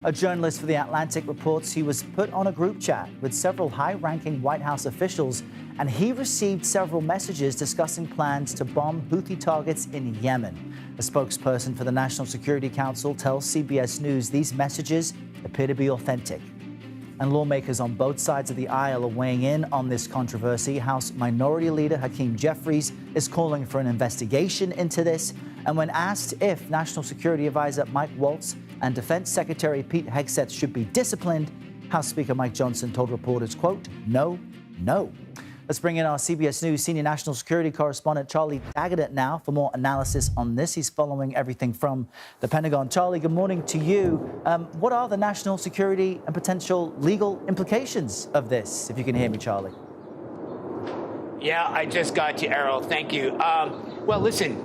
A journalist for The Atlantic reports he was put on a group chat with several high-ranking White House officials, and he received several messages discussing plans to bomb Houthi targets in Yemen. A spokesperson for the National Security Council tells CBS News these messages appear to be authentic. And lawmakers on both sides of the aisle are weighing in on this controversy. House Minority Leader Hakeem Jeffries is calling for an investigation into this. And when asked if National Security Advisor Mike Waltz and Defense Secretary Pete Hegseth should be disciplined, House Speaker Mike Johnson told reporters, quote, no. Let's bring in our CBS News senior national security correspondent Charlie D'Agata now for more analysis on this. He's following everything from the Pentagon. Charlie, good morning to you. What are the national security and potential legal implications of this, if you can hear me, Charlie? Yeah, I just got you, Errol. Thank you. Well, listen,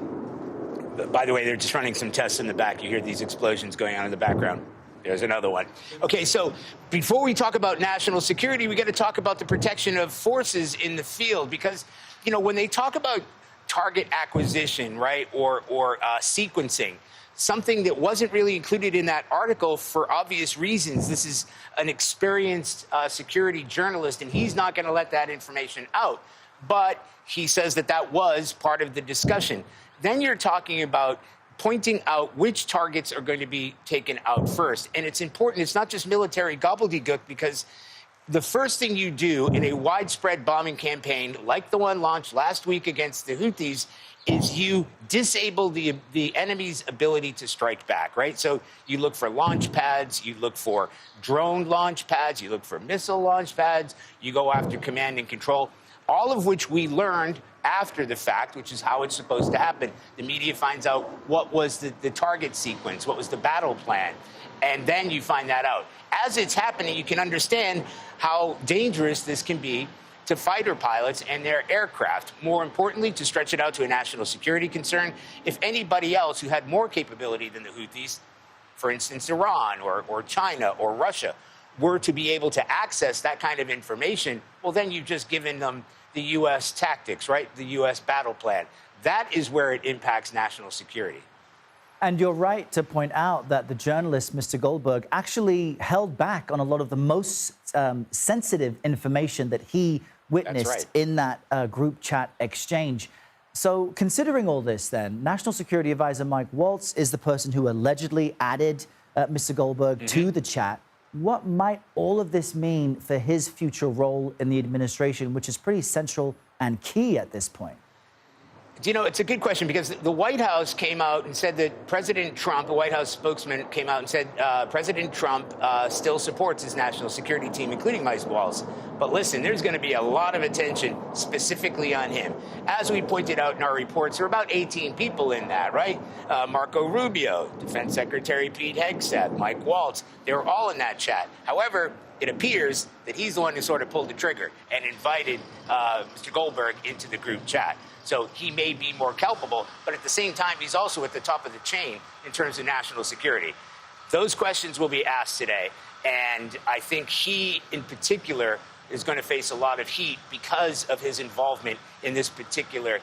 by the way, they're just running some tests in the back. You hear these explosions going on in the background. There's another one. Okay, so before we talk about national security, we got to talk about the protection of forces in the field, because, you know, when they talk about target acquisition, right, or sequencing, something that wasn't really included in that article for obvious reasons. This is an experienced security journalist, and he's not going to let that information out. But he says that that was part of the discussion. Then you're talking about pointing out which targets are going to be taken out first. And it's important. It's not just military gobbledygook, because the first thing you do in a widespread bombing campaign like the one launched last week against the Houthis is you disable the enemy's ability to strike back, right? So you look for launch pads, you look for drone launch pads, you look for missile launch pads, you go after command and control, all of which we learned after the fact, which is how it's supposed to happen. The media finds out what was the target sequence, what was the battle plan, and then you find that out. As it's happening, you can understand how dangerous this can be to fighter pilots and their aircraft. More importantly, to stretch it out to a national security concern, if anybody else who had more capability than the Houthis, for instance, Iran or China or Russia, were to be able to access that kind of information, well, then you've just given them the U.S. tactics, right? The U.S. battle plan. That is where it impacts national security. And you're right to point out that the journalist, Mr. Goldberg, actually held back on a lot of the most sensitive information that he witnessed in that group chat exchange. So considering all this, then, National Security Advisor Mike Waltz is the person who allegedly added Mr. Goldberg to the chat. What might all of this mean for his future role in the administration, which is pretty central and key at this point? You know, it's a good question, because the White House came out and said that President Trump, the White House spokesman came out and said President Trump still supports his national security team, including Mike Waltz. But listen, there's going to be a lot of attention specifically on him. As we pointed out in our reports, there are about 18 people in that, right? Marco Rubio, Defense Secretary Pete Hegseth, Mike Waltz, they were all in that chat. However, it appears that he's the one who sort of pulled the trigger and invited Mr. Goldberg into the group chat. So he may be more culpable, but at the same time, he's also at the top of the chain in terms of national security. Those questions will be asked today, and I think he, in particular, is going to face a lot of heat because of his involvement in this particular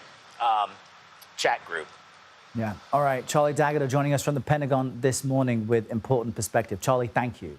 chat group. Yeah. All right. Charlie D'Agata joining us from the Pentagon this morning with important perspective. Charlie, thank you.